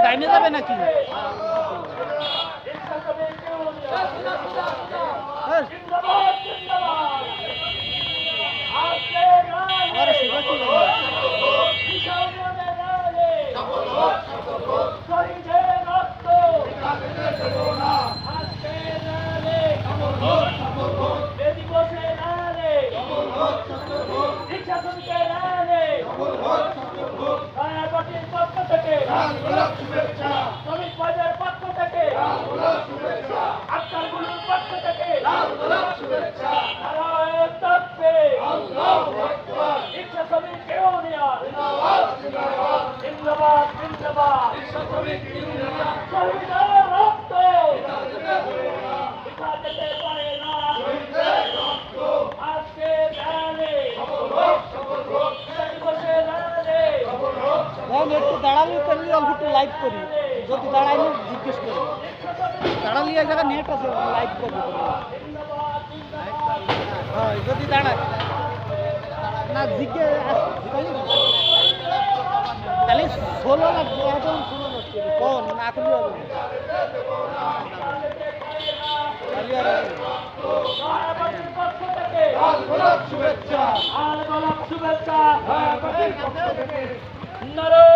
ডাইনে যাবে নাকি? শ্রমিক বাজার পক্ষ থেকে আক্তারগুলোর পক্ষ থেকে রিক্সা শ্রমিক ইউনিয়ন জিন্দাবাদ জিন্দাবাদ শহীদের রক্ত দেখা যেতে পারে না আজকে র্যালি দিবসে র্যালি একটু দাঁড়ালে করলে অল্প একটু লাইভ করি, যদি দাঁড়াই জিজ্ঞেস করি দাঁড়ালে এক জায়গায় নেট আছে লাইভ করবো। হ্যাঁ যদি দাঁড়ায় না জিজ্ঞেস তাহলে 16 লাগবে, এখন 16 লাগছে কোন না করলে হবে শুভেচ্ছা শুভেচ্ছা নারে